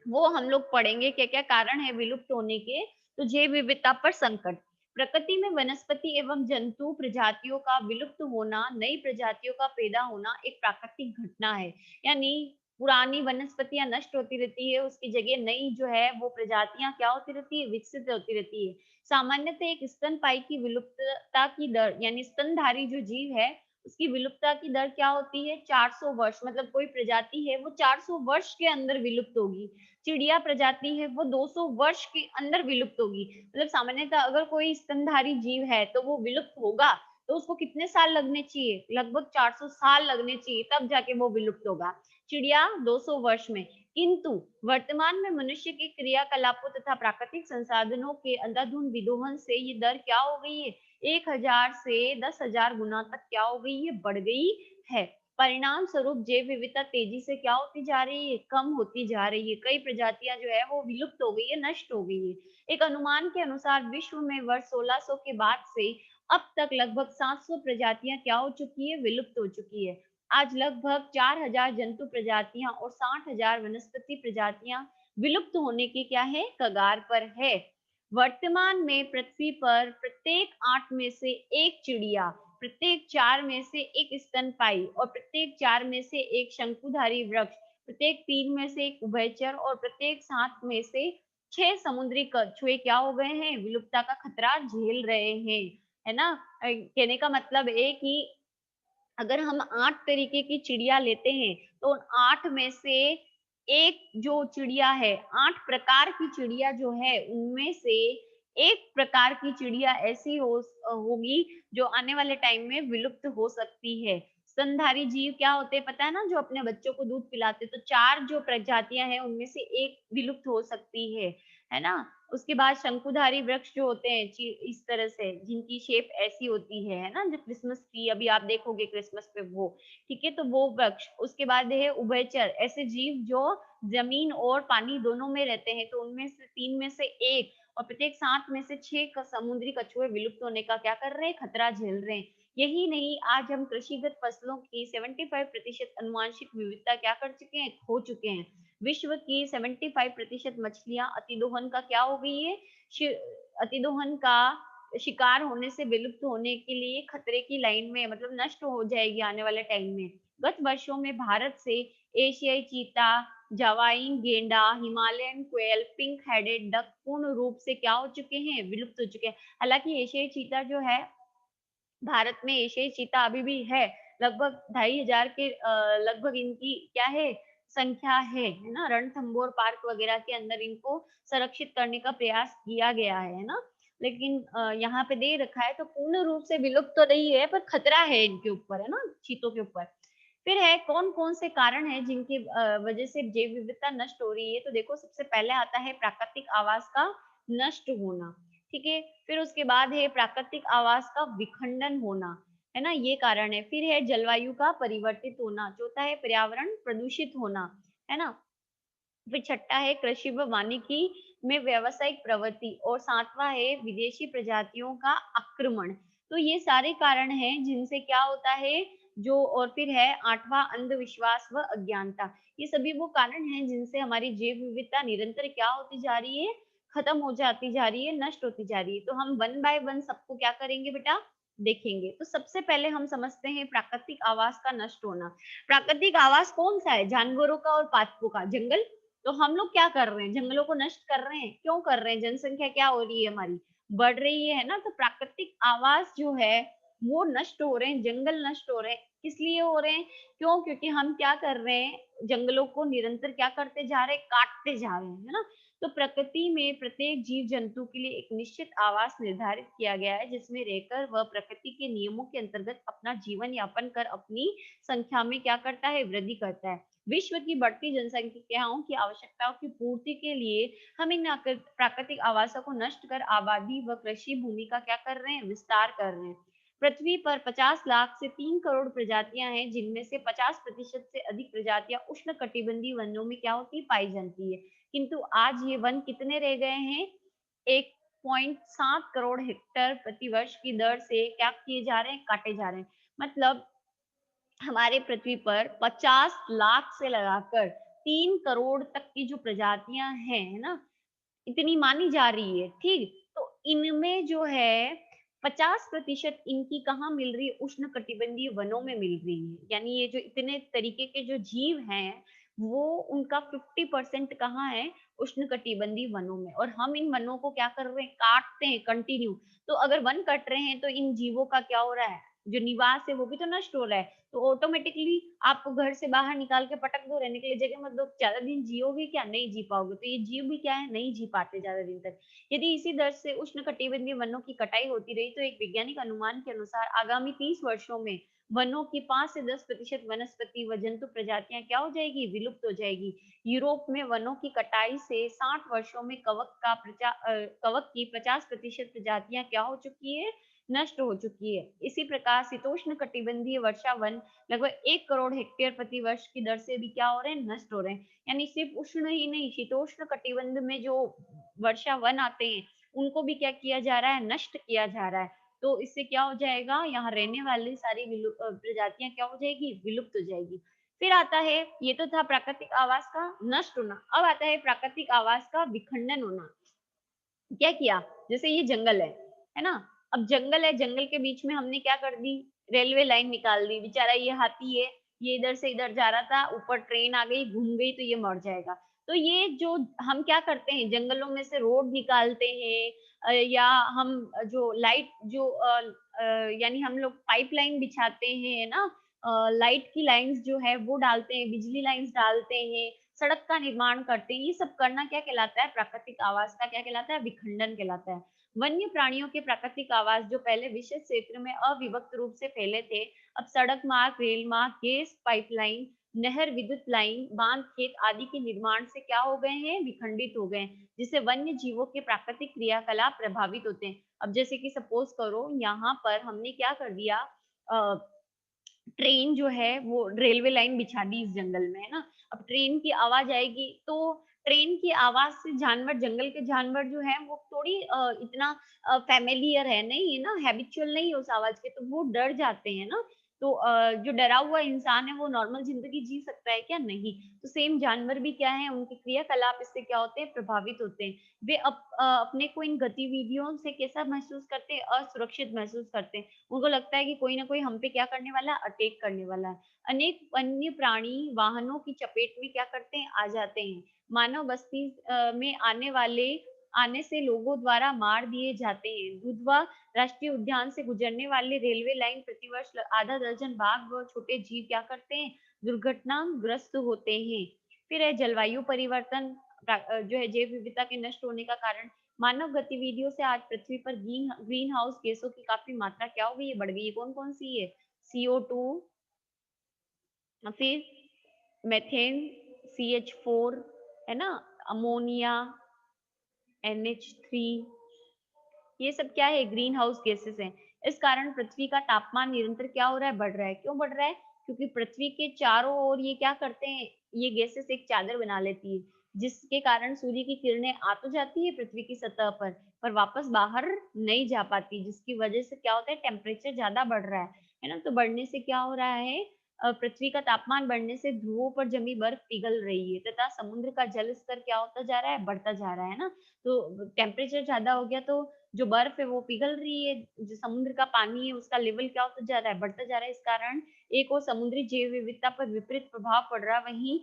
वो हम लोग पढ़ेंगे, क्या क्या कारण है विलुप्त होने के। तो जैव विविधता पर संकट, प्रकृति में वनस्पति एवं जंतु प्रजातियों का विलुप्त होना, नई प्रजातियों का पैदा होना एक प्राकृतिक घटना है। यानी पुरानी वनस्पतियां नष्ट होती रहती है, उसकी जगह नई जो है वो प्रजातियां क्या होती रहती है, विकसित होती रहती है। सामान्यतः एक स्तनपायी की विलुप्तता की दर, यानी स्तनधारी जो जीव है उसकी विलुप्तता की दर क्या होती है, 400 वर्ष। मतलब कोई प्रजाति है वो 400 वर्ष के अंदर विलुप्त होगी। चिड़िया प्रजाति है वो 200 वर्ष के अंदर विलुप्त होगी। मतलब सामान्यतः अगर कोई स्तनधारी जीव है तो वो विलुप्त होगा तो उसको कितने साल लगने चाहिए, लगभग 400 साल लगने चाहिए, तब जाके वो विलुप्त होगा। चिड़िया 200 वर्ष में। किंतु वर्तमान में मनुष्य के क्रियाकलापों तथा प्राकृतिक संसाधनों के अंधाधुंध विदोहन से ये दर क्या हो गई है, 1000 से 10,000 गुना तक क्या हो गई है, बढ़ गई है। परिणाम स्वरूप जैव विविधता तेजी से क्या होती जा रही है, कम होती जा रही है। कई प्रजातियां जो है वो विलुप्त हो गई है, नष्ट हो गई है। एक अनुमान के अनुसार विश्व में वर्ष 1600 के बाद से अब तक लगभग 700 प्रजातियां क्या हो चुकी है, विलुप्त हो चुकी है। आज लगभग 4000 जंतु प्रजातियां और 60,000 वनस्पति प्रजातियां विलुप्त होने की क्या है, कगार पर है। वर्तमान में पृथ्वी पर प्रत्येक 8 में से एक चिड़िया, प्रत्येक 4 में से एक स्तनपायी और प्रत्येक 4 में से एक शंकुधारी वृक्ष, प्रत्येक 3 में से एक उभयचर और प्रत्येक 7 में से 6 समुद्री कछुए क्या हो गए हैं, विलुप्तता का खतरा झेल रहे हैं। है ना। कहने का मतलब है कि अगर हम 8 तरीके की चिड़िया लेते हैं तो उन 8 में से एक जो चिड़िया है, 8 प्रकार की चिड़िया जो है उनमें से एक प्रकार की चिड़िया ऐसी होगी जो आने वाले टाइम में विलुप्त हो सकती है। स्तनधारी जीव क्या होते हैं पता है ना? जो अपने बच्चों को दूध पिलाते हैं, तो 4 जो प्रजातियाँ हैं उनमें से एक विलुप्त हो सकती है ना? उसके बाद शंकुधारी वृक्ष जो होते हैं इस तरह से जिनकी शेप ऐसी होती है ना? जो क्रिसमस ट्री अभी आप देखोगे क्रिसमस पे वो, ठीक है? तो वो वृक्ष, उसके बाद है उभयचर, ऐसे जीव जो ज़मीन और पानी दोनों में रहते हैं, तो उनमें से 3 में से 1 और प्रत्येक 7 में से 6 समुद्री कछुए विलुप्त होने का क्या कर रहे हैं? खतरा झेल रहे हैं। यही नहीं, आज हम कृषिगत फसलों की 75% अनुवांशिक विविधता क्या कर चुके हैं? खो चुके हैं। विश्व की 75% मछलियां अतिदोहन का क्या हो गई है? अतिदोहन का शिकार होने से विलुप्त होने के लिए खतरे की लाइन में, मतलब नष्ट हो जाएगी आने वाले टाइम में। गत वर्षों में भारत से एशियाई चीता, जवाइन गेंडा, Himalayan quail, pink headed duck पूर्ण रूप से क्या हो चुके हैं? विलुप्त हो चुके हैं। हालांकि एशियाई चीता जो है, भारत में एशियाई चीता अभी भी है, लगभग 2500 के लगभग इनकी क्या है? संख्या है ना? रणथंभौर पार्क वगैरह के अंदर इनको संरक्षित करने का प्रयास किया गया है ना? लेकिन यहाँ पे दे रखा है, तो पूर्ण रूप से विलुप्त तो नहीं है, पर खतरा है इनके ऊपर, है ना? चीतों के ऊपर। फिर है कौन-कौन से कारण हैं जिनकी वजह से जैव विविधता नष्ट हो रही है? तो देखो, सबसे पहले आता है प्राकृतिक आवास का नष्ट होना, ठीक है? फिर उसके बाद है प्राकृतिक आवास का विखंडन होना, है ना? ये कारण है। फिर है जलवायु का परिवर्तित होना, चौथा है पर्यावरण प्रदूषित होना, है ना? फिर छठा है कृषि व वानिकी में व्यावसायिक प्रवृत्ति और सातवां है विदेशी प्रजातियों का आक्रमण। तो ये सारे कारण हैं जिनसे क्या होता है जो, और फिर है आठवां अंधविश्वास व अज्ञानता। ये सभी वो कारण हैं जिनसे हमारी जैव विविधता निरंतर क्या होती जा रही है? खत्म हो जाती जा रही है, नष्ट होती जा रही है। तो हम वन बाय वन सबको क्या करेंगे बेटा? देखेंगे। तो सबसे पहले हम समझते हैं प्राकृतिक आवास का नष्ट होना। प्राकृतिक आवास कौन सा है? जानवरों का और पादपों का, जंगल। तो हम लोग क्या कर रहे हैं? जंगलों को नष्ट कर रहे हैं। क्यों कर रहे हैं? जनसंख्या क्या हो रही है हमारी? बढ़ रही है ना? तो प्राकृतिक आवास जो है वो नष्ट हो रहे हैं, जंगल नष्ट हो रहे हैं। किस लिए हो रहे हैं? क्यों? क्योंकि हम क्या कर रहे हैं? जंगलों को निरंतर क्या करते जा रहे हैं? काटते जा रहे हैं, है ना? तो प्रकृति में प्रत्येक जीव जंतु के लिए एक निश्चित आवास निर्धारित किया गया है, जिसमें रहकर वह प्रकृति के नियमों के अंतर्गत अपना जीवन यापन कर अपनी संख्या में क्या करता है? वृद्धि करता है। विश्व की बढ़ती जनसंख्याओं की आवश्यकताओं की पूर्ति के लिए हम इन प्राकृतिक आवासों को नष्ट कर आबादी व कृषि भूमि का क्या कर रहे हैं? विस्तार कर रहे हैं। पृथ्वी पर 50 लाख से 3 करोड़ प्रजातियां हैं, जिनमें से 50% से अधिक प्रजातियां उष्ण कटिबंधीय वनों में क्या होती पाई जाती है। किंतु आज ये वन कितने रह गए हैं? 1.7 करोड़ हेक्टेयर प्रति वर्ष की दर से क्या किए जा रहे हैं? काटे जा रहे हैं। मतलब हमारे पृथ्वी पर 50 लाख से लगाकर 3 करोड़ तक की जो प्रजातियां हैं, है ना? इतनी मानी जा रही है, ठीक? तो इनमें जो है 50% इनकी कहाँ मिल रही है? उष्णकटिबंधीय वनों में मिल रही है। यानी ये जो इतने तरीके के जो जीव हैं, वो उनका 50% कहाँ है? उष्णकटिबंधीय वनों में। और हम इन वनों को क्या कर रहे हैं? काटते हैं कंटिन्यू। तो अगर वन कट रहे हैं तो इन जीवों का क्या हो रहा है? जो निवास है वो भी तो नष्ट हो रहा है। तो ऑटोमेटिकली आपको घर से बाहर निकाल के पटक दो, रहने के लिए जगह मत दो, ज्यादा दिन जियोगे क्या? नहीं जी पाओगे। तो ये जीव भी क्या है? नहीं जी पाते ज्यादा दिन तक। यदि इसी दर से उष्णकटिबंधीय वनों की कटाई होती रही तो एक वैज्ञानिक अनुमान के अनुसार आगामी 30 वर्षों में वनों की 5 से 10% वनस्पति व जंतु प्रजातियां क्या हो जाएगी? विलुप्त हो जाएगी। यूरोप में वनों की कटाई से 60 वर्षों में कवक की 50% प्रजातियां क्या हो चुकी है? नष्ट हो चुकी है। इसी प्रकार शीतोष्ण कटिबंधीय वर्षा वन लगभग 1 करोड़ हेक्टेयर प्रति वर्ष की दर से भी क्या हो रहे हैं? नष्ट हो रहे हैं। यानी सिर्फ उष्ण ही नहीं, शीतोष्ण कटिबंध में जो वर्षा वन आते हैं, उनको भी क्या किया जा रहा है? नष्ट किया जा रहा है। तो इससे क्या हो जाएगा? यहाँ रहने वाली सारी प्रजातियां क्या हो जाएगी? विलुप्त हो जाएगी। फिर आता है, ये तो था प्राकृतिक आवास का नष्ट होना। अब आता है प्राकृतिक आवास का विखंडन होना। क्या किया? जैसे ये जंगल है ना? अब जंगल है, जंगल के बीच में हमने क्या कर दी? रेलवे लाइन निकाल दी। बेचारा ये हाथी है, ये इधर से इधर जा रहा था, ऊपर ट्रेन आ गई, घूम गई तो ये मर जाएगा। तो ये जो हम क्या करते हैं, जंगलों में से रोड निकालते हैं, या हम जो लाइट जो यानी हम लोग पाइपलाइन बिछाते हैं, है ना? लाइट की लाइंस जो है वो डालते हैं, बिजली लाइंस डालते हैं, सड़क का निर्माण करते हैं, ये सब करना क्या कहलाता है? प्राकृतिक आवास का क्या कहलाता है? विखंडन कहलाता है। वन्य प्राणियों के प्राकृतिक आवास जो पहले विशेष क्षेत्र में अविभक्त रूप से फैले थे, अब सड़क मार्ग, रेल मार्ग, गैस पाइपलाइन, नहर, विद्युत लाइन, बांध, खेत आदि के निर्माण से क्या हो गए हैं? विखंडित हो गए हैं, जिससे वन्य जीवों के प्राकृतिक क्रियाकलाप प्रभावित होते हैं। अब जैसे कि सपोज करो यहाँ पर हमने क्या कर दिया, अ, ट्रेन जो है वो रेलवे लाइन बिछा दी इस जंगल में, है ना? अब ट्रेन की आवाज़ आएगी तो ट्रेन की आवाज़ से जानवर, जंगल के जानवर जो हैं वो थोड़ी इतना फ़ैमिलियर है नहीं है ना, हैबिचुअल नहीं है उस आवाज़ के, तो वो डर जाते हैं ना। तो जो डरा हुआ इंसान है वो नॉर्मल ज़िंदगी जी सकता है क्या? नहीं। तो सेम जानवर भी क्या है, उनके क्रियाकलाप इससे क्या होते हैं? प्रभावित होते हैं। वे अपने को इन गतिविधियों से कैसा महसूस करते हैं? असुरक्षित महसूस करते हैं। उनको लगता है कि कोई ना कोई हम पे क्या करने वाला है, अटैक करने वाला है। अनेक वन्य प्राणी वाहनों की चपेट में क्या करते हैं, आ जाते हैं। मानव बस्ती में आने से लोगों द्वारा मार दिए जाते हैं। दुधवा राष्ट्रीय उद्यान से गुजरने वाले रेलवे लाइन प्रतिवर्ष आधा दर्जन बाघ व छोटे जीव क्या करते हैं, दुर्घटनाग्रस्त होते हैं। फिर है जलवायु परिवर्तन, जो है जैव विविधता के नष्ट होने का कारण। मानव गतिविधियों से आज पृथ्वी पर ग्रीन हाउस गैसों की काफी मात्रा क्या हो गई है, बढ़ गई है। कौन कौन सी है? CO2, फिर मेथेन, CH4, है ना, अमोनिया, NH3, ये सब क्या है? ग्रीन हाउस गैसेस हैं। इस कारण पृथ्वी का तापमान निरंतर क्या हो रहा है? बढ़ रहा है। क्यों बढ़ रहा है? क्योंकि पृथ्वी के चारों ओर ये क्या करते हैं, ये गैसेस एक चादर बना लेती है, जिसके कारण सूर्य की किरणें आ तो जाती है पृथ्वी की सतह पर वापस बाहर नहीं जा पाती, जिसकी वजह से क्या होता है? टेम्परेचर ज्यादा बढ़ रहा है ना? तो बढ़ने से क्या हो रहा है? पृथ्वी का तापमान बढ़ने से ध्रुवों पर जमी बर्फ पिघल रही है तथा समुद्र का जल स्तर क्या होता जा रहा है? बढ़ता जा रहा है ना? तो टेम्परेचर ज्यादा हो गया तो जो बर्फ है वो पिघल रही है, जो समुद्र का पानी है उसका लेवल क्या होता जा रहा है? बढ़ता जा रहा है। इस कारण एक और समुद्री जैव विविधता पर विपरीत प्रभाव पड़ रहा है, वहीं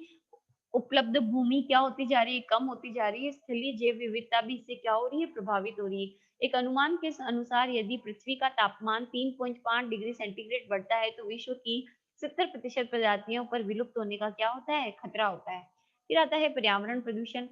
उपलब्ध भूमि क्या होती जा रही है? कम होती जा रही है। स्थलीय जैव विविधता भी इससे क्या हो रही है? प्रभावित हो रही है। एक अनुमान के अनुसार यदि पृथ्वी का तापमान 3.5 डिग्री सेंटीग्रेड बढ़ता है तो विश्व की 70% प्रजातियों पर विलुप्त होने का क्या होता है? खतरा होता है। फिर आता है पर्यावरण प्रदूषण।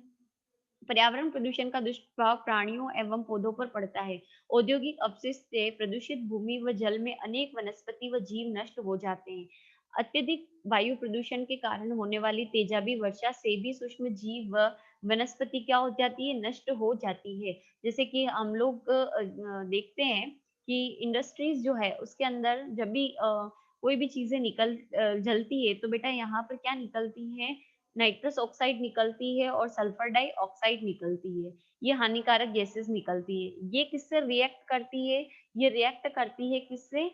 पर्यावरण प्रदूषण का दुष्प्रभाव प्राणियों एवं पौधों पर पड़ता है। औद्योगिक अपशिष्ट से प्रदूषित भूमि व जल में अनेक वनस्पति व जीव नष्ट हो जाते हैं। अत्यधिक वायु प्रदूषण के कारण होने वाली तेजाबी वर्षा से भी सूक्ष्म जीव व वनस्पति क्या हो जाती है? नष्ट हो जाती है। जैसे कि हम लोग देखते हैं कि इंडस्ट्रीज जो है उसके अंदर जब भी कोई भी चीजें जलती है तो बेटा यहाँ पर क्या निकलती है? नाइट्रस ऑक्साइड निकलती है और सल्फर डाइऑक्साइड निकलती है। ये हानिकारक गैसेस निकलती है। ये किससे रिएक्ट करती है? ये रिएक्ट करती है किससे?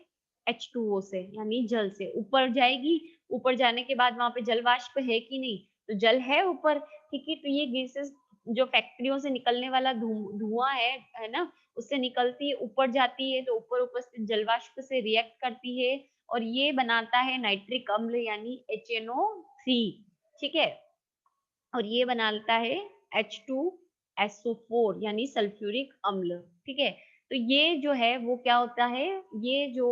H2O से, यानी जल से। ऊपर जाएगी, ऊपर जाने के बाद वहां पे जल वाष्प है कि नहीं? तो जल है ऊपर, ठीक है। तो ये गैसेस जो फैक्ट्रियों से निकलने वाला धुआं है ना, उससे निकलती है, ऊपर जाती है तो ऊपर उपस्थित जल वाष्प से रिएक्ट करती है और ये बनाता है नाइट्रिक अम्ल यानी HNO3, ठीक है। और ये बनाता है H2SO4 यानी सल्फ्यूरिक अम्ल, ठीक है। तो ये जो है वो क्या होता है? ये जो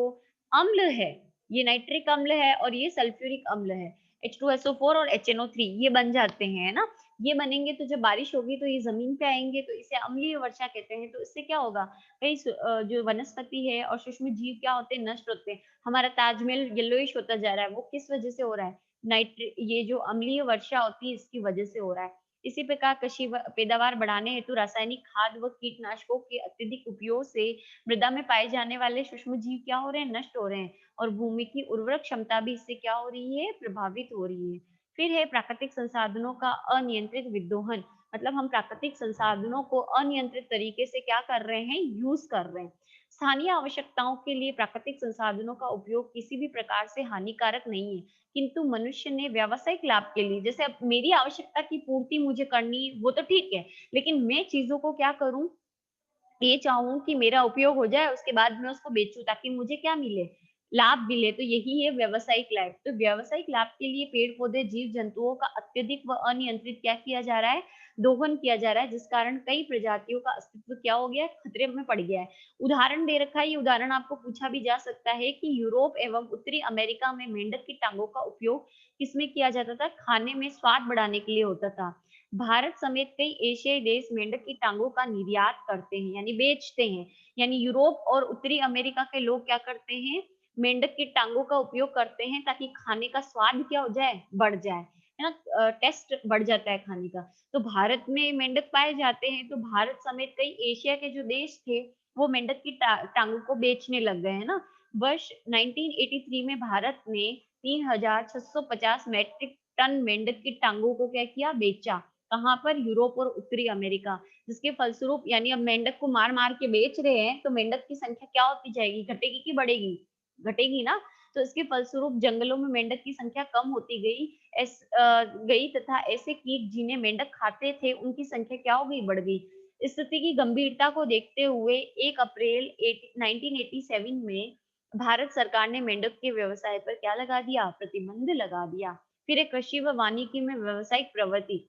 अम्ल है, ये नाइट्रिक अम्ल है और ये सल्फ्यूरिक अम्ल है। H2SO4 और HNO3 ये बन जाते हैं, है ना? ये बनेंगे तो जब बारिश होगी तो ये जमीन पे आएंगे तो इसे अम्लीय वर्षा कहते हैं। तो इससे क्या होगा? कई जो वनस्पति है और सूक्ष्म जीव क्या होते हैं? नष्ट होते हैं। हमारा ताजमहल येलोइश होता जा रहा है, वो किस वजह से हो रहा है? ये जो अम्लीय वर्षा होती है इसकी वजह से हो रहा है। इसी प्रकार कृषि पैदावार बढ़ाने हेतु रासायनिक खाद व कीटनाशकों के अत्यधिक उपयोग से मृदा में पाए जाने वाले सूक्ष्म जीव क्या हो रहे हैं? नष्ट हो रहे हैं और भूमि की उर्वरक क्षमता भी इससे क्या हो रही है? प्रभावित हो रही है। फिर है प्राकृतिक संसाधनों का अनियंत्रित विदोहन, मतलब हम प्राकृतिक संसाधनों को अनियंत्रित तरीके से क्या कर रहे हैं? यूज कर रहे हैं। स्थानीय आवश्यकताओं के लिए प्राकृतिक संसाधनों का उपयोग किसी भी प्रकार से हानिकारक नहीं है, किंतु मनुष्य ने व्यावसायिक लाभ के लिए, जैसे अब मेरी आवश्यकता की पूर्ति मुझे करनी वो तो ठीक है, लेकिन मैं चीजों को क्या करूं? ये चाहूँ कि मेरा उपयोग हो जाए, उसके बाद मैं उसको बेचूं ताकि मुझे क्या मिले? लाभ मिले, तो यही है व्यावसायिक लाभ। तो व्यावसायिक लाभ के लिए पेड़ पौधे जीव जंतुओं का अत्यधिक व अनियंत्रित क्या किया जा रहा है, दोहन किया जा रहा है, जिस कारण कई प्रजातियों का अस्तित्व क्या हो गया है, खतरे में पड़ गया है। उदाहरण दे रखा है, ये उदाहरण आपको पूछा भी जा सकता है कि यूरोप एवं उत्तरी अमेरिका में मेंढक की टांगों का उपयोग किसमें किया जाता था, खाने में स्वाद बढ़ाने के लिए होता था। भारत समेत कई एशियाई देश मेंढक की टांगों का निर्यात करते हैं, यानी बेचते हैं। यानी यूरोप और उत्तरी अमेरिका के लोग क्या करते हैं, मेंढक की टांगों का उपयोग करते हैं ताकि खाने का स्वाद क्या हो जाए, बढ़ जाए, है ना? टेस्ट बढ़ जाता है खाने का। तो भारत में मेंढक पाए जाते हैं, तो भारत समेत कई एशिया के जो देश थे, वो मेंढक की टांगों को बेचने लग गए, है ना? वर्ष 1983 में भारत ने 3,650 मैट्रिक टन मेंढक की टांगों को क्या किया, बेचा। कहाँ पर? यूरोप और उत्तरी अमेरिका। जिसके फलस्वरूप यानी अब मेंढक को मार-मार के बेच रहे हैं, तो मेंढक की संख्या क्या होती जाएगी, घटेगी कि बढ़ेगी? घटेगी ना। तो इसके फलस्वरूप जंगलों में मेंढक की संख्या कम होती गई तथा ऐसे कीट जिन्हें मेंढक खाते थे उनकी संख्या क्या हो गई, बढ़ गई। इस स्थिति की गंभीरता को देखते हुए 1 अप्रैल 1987 में भारत सरकार ने मेंढक के व्यवसाय पर क्या लगा दिया, प्रतिबंध लगा दिया। फिर एक कृषि व वानिकी में व्यावसायिक प्रवृत्ति।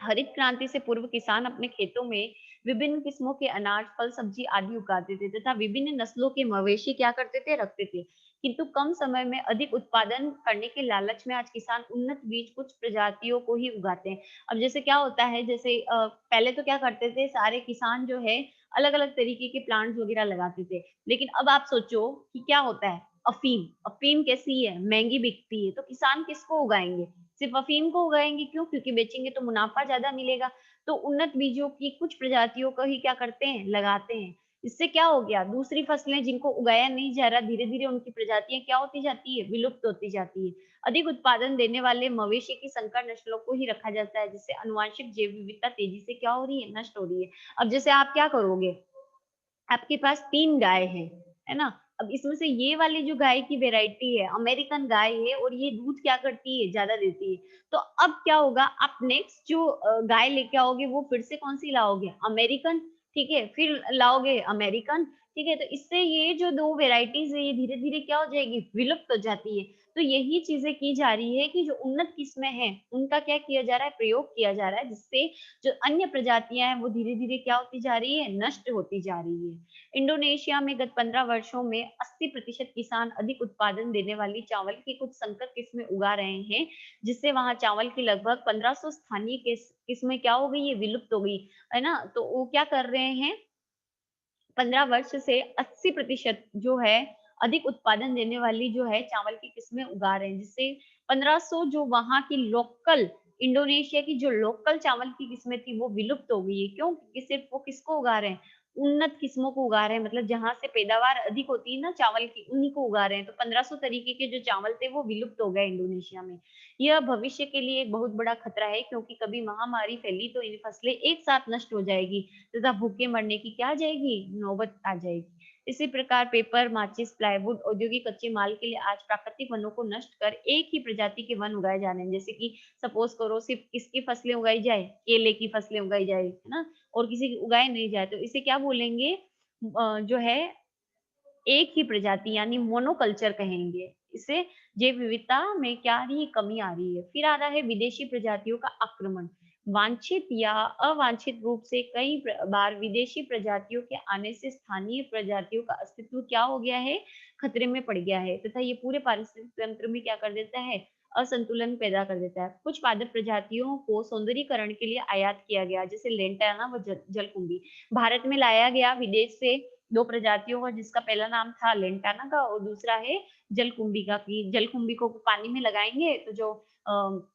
हरित क्रांति से पूर्व किसान अपने खेतों में विभिन्न किस्मों के अनाज, फल, सब्जी आदि उगाते थे तथा विभिन्न नस्लों के मवेशी क्या करते थे, रखते थे। किंतु कम समय में अधिक उत्पादन करने के लालच में आज किसान उन्नत बीज कुछ प्रजातियों को ही उगाते हैं। अब जैसे क्या होता है, जैसे पहले तो क्या करते थे, सारे किसान जो है अलग-अलग तरीके के प्लांट्स वगैरह लगाते थे। लेकिन अब आप सोचो कि क्या होता है, अफ़ीम, अफ़ीम कैसी है, महँगी बिकती है, तो किसान किसको उगाएँगे? सिर्फ अफीम को उगाएँगे, क्यों? क्योंकि बेचेंगे तो मुनाफ़ा ज़्यादा मिलेगा। तो उन्नत बीजों की कुछ प्रजातियों को ही क्या करते हैं, लगाते हैं। इससे क्या हो गया, दूसरी फसलें जिनको उगाया नहीं जा रहा, धीरे-धीरे उनकी प्रजातियाँ क्या होती जाती है, विलुप्त होती जाती है। अधिक उत्पादन देने वाले मवेशी की संकर नस्लों को ही रखा जाता है, जिससे आनुवांशिक जैव विविधता तेज़ी से क्या हो रही है, नष्ट हो रही है। अब जैसे आप क्या करोगे, आपके पास 3 गाय हैं, है ना? अब इसमें से ये वाली जो गाय की वैरायटी है, अमेरिकन गाय है और ये दूध क्या करती है, ज़्यादा देती है। तो अब क्या होगा, आप नेक्स्ट जो गाय लेके आओगे वो फिर से कौन-सी लाओगे? अमेरिकन, ठीक है? फिर लाओगे अमेरिकन, ठीक है? तो इससे ये जो 2 वैराइटीज़ है, ये धीरे-धीरे क्या हो जाएगी, विलुप्त हो जाती है। तो यही चीज़ें की जा रही है कि जो उन्नत किस्में हैं, उनका क्या किया जा रहा है, प्रयोग किया जा रहा है, जिससे जो अन्य प्रजातियाँ हैं, वो धीरे-धीरे क्या होती जा रही है, नष्ट होती जा रही है। इंडोनेशिया में गत 15 वर्षों में 80% किसान अधिक उत्पादन देने वाली चावल की कुछ संकर किस्में उगा रहे हैं, जिससे वहाँ चावल की लगभग 1500 स्थानीय किस्में क्या हो गई, ये विलुप्त हो गई, है ना? तो वो क्या कर रहे हैं, 15 वर्ष से 80% जो है अधिक उत्पादन देने वाली जो है चावल की किस्में उगा रहे हैं, जिससे 1500 जो वहाँ की लोकल, इंडोनेशिया की जो लोकल चावल की किस्में थी वो विलुप्त हो गई है। क्यों? क्योंकि सिर्फ़ वो किसको उगा रहे हैं? उन्नत किस्मों को उगा रहे हैं, मतलब जहाँ से पैदावार अधिक होती है ना चावल की, उन्हीं को उगा रहे हैं। तो 1500 तरीके के जो चावल थे वो विलुप्त हो गए इंडोनेशिया में। यह भविष्य के लिए एक बहुत बड़ा खतरा है, क्योंकि कभी महामारी फैली तो ये फसलें एक साथ नष्ट हो जाएगी तथा भूखे मरने की क्या आ जाएगी, नौबत आ जाएगी। इसी प्रकार पेपर, माचिस, प्लाईवुड, औद्योगिक कच्चे माल के लिए आज प्राकृतिक वनों को नष्ट कर एक ही प्रजाति के वन उगाए जा रहे हैं। जैसे कि सपोज़ करो सिर्फ़ किसकी फसलें उगाई जाए, केले की फसलें उगाई जाए, है ना? और किसी की उगाए नहीं जाए, तो इसे क्या बोलेंगे, जो है एक ही प्रजाति यानी मोनोकल्चर कहेंगे। इससे जैव विविधता में क्या आ रही है, कमी आ रही है। फिर आ रहा है विदेशी प्रजातियों का आक्रमण। वांछित या अवांछित रूप से कई बार विदेशी प्रजातियों के आने से स्थानीय प्रजातियों का अस्तित्व क्या हो गया है, खतरे में पड़ गया है तथा ये पूरे पारिस्थितिक तंत्र में क्या कर देता है, असंतुलन पैदा कर देता है। कुछ पादप प्रजातियों को सौंदर्यीकरण के लिए आयात किया गया, जैसे लेंटाना व जलकुंभी। भारत में लाया गया विदेश से 2 प्रजातियों का, जिसका पहला नाम था लेंटाना का और दूसरा है जलकुंभी का, कि जलकुंभी को पानी में लगाएँगे तो जो अ,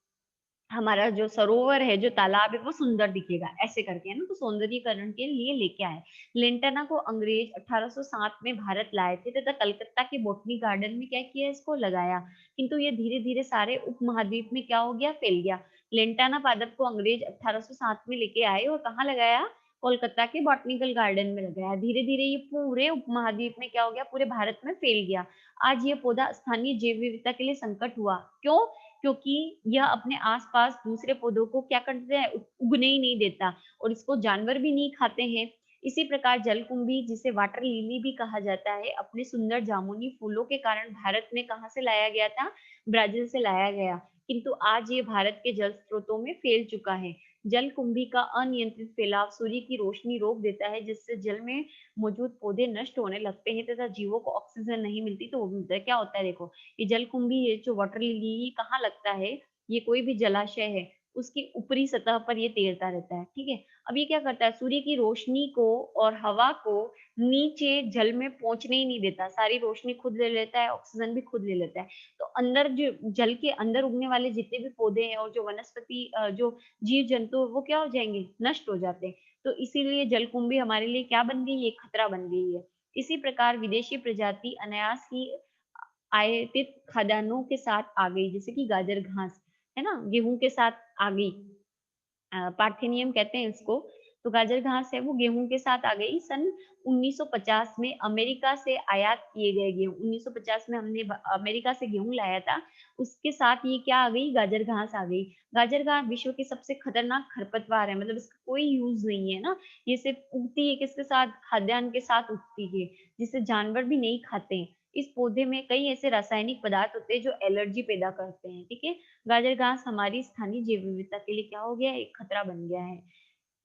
हमारा जो सरोवर है, जो तालाब है वो सुंदर दिखेगा, ऐसे करके, है ना? तो सौंदर्यीकरण के लिए लेके आए। लेंटाना को अंग्रेज 1807 में भारत लाए थे तथा कलकत्ता के बॉटनी गार्डन में क्या किया, इसको लगाया। किंतु ये धीरे-धीरे सारे उपमहाद्वीप में क्या हो गया, फैल गया। लेंटाना पादप को अंग्रेज 1807 में लेके आए और कहाँ लगाया? कोलकाता के बॉटनिकल गार्डन में लगाया। धीरे-धीरे ये पूरे उपमहाद्वीप में क्या हो गया, पूरे भारत में फैल गया। आज ये पौधा स्थानीय जैव विविधता के लिए संकट हुआ। क्यों? क्योंकि यह अपने आस-पास दूसरे पौधों को क्या करते हैं, उगने ही नहीं देता और इसको जानवर भी नहीं खाते हैं। इसी प्रकार जलकुंभी, जिसे वाटर लिली भी कहा जाता है, अपने सुंदर जामुनी फूलों के कारण भारत में कहाँ से लाया गया था? ब्राज़ील से लाया गया, किंतु आज ये भारत के जल स्रोतों में फैल चुका है। जलकुंभी का अनियंत्रित फैलाव सूर्य की रोशनी रोक देता है, जिससे जल में मौजूद पौधे नष्ट होने लगते हैं तथा जीवों को ऑक्सीजन नहीं मिलती, तो वो मिलता है। क्या होता है देखो, ये जलकुंभी, ये जो वाटर लिली, ये कहाँ लगता है? ये कोई भी जलाशय है, उसकी ऊपरी सतह पर ये तैरता रहता है, ठीक है? अब ये क्या करता है, सूर्य की रोशनी को और हवा को नीचे जल में पहुँचने ही नहीं देता, सारी रोशनी खुद ले लेता है, ऑक्सीजन भी खुद ले लेता है। तो अंदर जो जल के अंदर उगने वाले जितने भी पौधे हैं और जो वनस्पति जो जीव-जंतु, वो क्या हो जाएँगे? नष्ट हो जाते हैं। तो इसीलिए जलकुंभी हमारे लिए क्या बन गई है? खतरा बन गई है। इसी प्रकार विदेशी प्रजाति अनायास ही आयातित खाद्यान्नों के साथ आ गई, जैसे कि गाजर घास, है ना? गेहूँ के साथ आ गई। पार्थेनियम कहते हैं इसको। तो गाजर घास है वो गेहूँ के साथ आ गई। सन 1950 में अमेरिका से आयात किए गए गेहूँ, 1950 में हमने अमेरिका से गेहूँ लाया था, उसके साथ ये क्या आ गई? गाजर घास आ गई। गाजर घास विश्व की सबसे खतरनाक खरपतवार है, मतलब इसका कोई यूज़ नहीं है ना, ये सिर्फ़ उगती है किसके साथ? खाद्यान्न के साथ उगती है, जिसे जानवर भी नहीं खाते हैं। इस पौधे में कई ऐसे रासायनिक पदार्थ होते हैं जो एलर्जी पैदा करते हैं, ठीक है? गाजर घास हमारी स्थानीय जैव विविधता के लिए क्या हो गया है? एक खतरा बन गया है।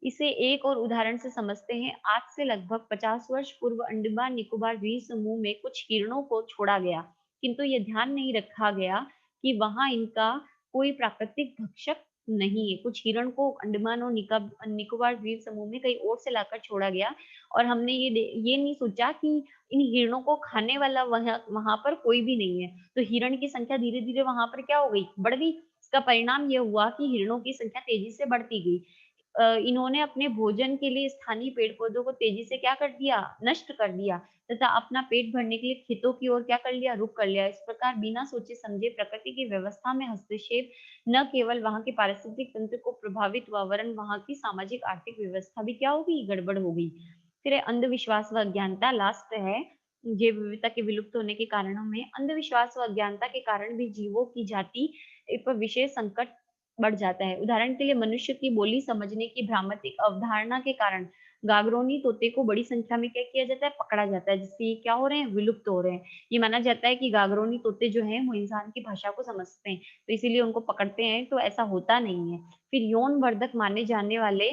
इसे एक और उदाहरण से समझते हैं। आज से लगभग 50 वर्ष पूर्व अंडमान निकोबार द्वीप समूह में कुछ हिरणों को छोड़ा गया, किंतु ये ध्यान नहीं रखा गया कि वहाँ इनका कोई प्राकृतिक भक्षक नहीं है। कुछ हिरण को अंडमान और निकोबार द्वीप समूह में कहीं और से लाकर छोड़ा गया और हमने ये नहीं सोचा कि इन हिरणों को खाने वाला वहाँ वहाँ पर कोई भी नहीं है। तो हिरण की संख्या धीरे-धीरे वहाँ पर क्या हो गई? बढ़ गई। इसका परिणाम ये हुआ कि हिरणों की संख्या तेज़ी से बढ़ती गई। इन्होंने अपने भोजन के लिए स्थानीय पेड़-पौधों को तेज़ी से क्या कर दिया? नष्ट कर दिया तथा अपना पेट भरने के लिए खेतों की ओर क्या कर लिया? रुख कर लिया। इस प्रकार बिना सोचे-समझे प्रकृति की व्यवस्था में हस्तक्षेप न केवल वहाँ के पारिस्थितिक तंत्र को प्रभावित हुआ, वरन वहाँ की सामाजिक आर्थिक व्यवस्था भी क्या हो गई? गड़बड़ हो गई। फिर है अंधविश्वास व अज्ञानता, लास्ट है जैव विविधता के विलुप्त होने के कारणों में अंधविश्वास व अज्ञानता के कारण भी जीवों की जाति पर विशेष संकट बढ़ जाता है। उदाहरण के लिए मनुष्य की बोली समझने की भ्रामक अवधारणा के कारण गागरोनी तोते को बड़ी संख्या में क्या किया जाता है? पकड़ा जाता है, जिससे ये क्या हो रहे हैं? विलुप्त हो रहे हैं। ये माना जाता है कि गागरोनी तोते जो हैं वो इंसान की भाषा को समझते हैं, तो इसीलिए उनको पकड़ते हैं, तो ऐसा होता नहीं है। फिर यौनवर्धक माने जाने वाले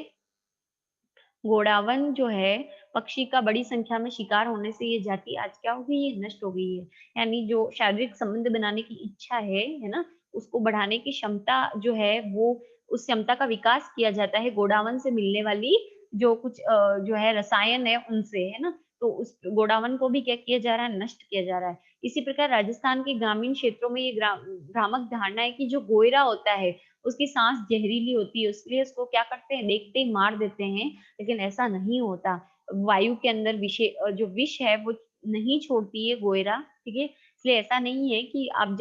गोडावन जो है, पक्षी का बड़ी संख्या में शिकार होने से ये जाति आज क्या हो गई है? नष्ट हो गई है। यानी जो शारीरिक संबंध बनाने की इच्छा है ना? उसको बढ़ाने की क्षमता जो है, वो उस क्षमता का विकास किया जाता है गोडावन से मिलने वाली जो कुछ जो है रसायन है उनसे, है ना? तो उस गोडावन को भी क्या किया जा रहा है? नष्ट किया जा रहा है। इसी प्रकार राजस्थान के ग्रामीण क्षेत्रों में ये भ्रामक धारणा है कि जो गोयरा होता है, उसकी साँस जहरीली होती है, इसलिए उसको क्या करते हैं? देखते ही मार देते हैं। लेकिन ऐसा नहीं होता। वायु के अंदर जो विष है वो नहीं छोड़ती है गोयरा, ठीक है? इसलिए ऐसा नहीं है कि आप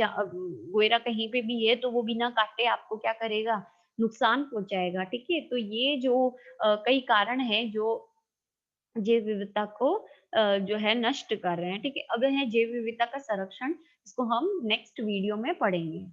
गोयरा कहीं पे भी है तो वो बिना काटे आपको क्या करेगा? नुकसान पहुँचाएगा, ठीक है? तो ये जो कई कारण हैं जो जैव विविधता को जो है नष्ट कर रहे हैं, ठीक है? अब है जैव विविधता का संरक्षण, इसको हम नेक्स्ट वीडियो में पढ़ेंगे।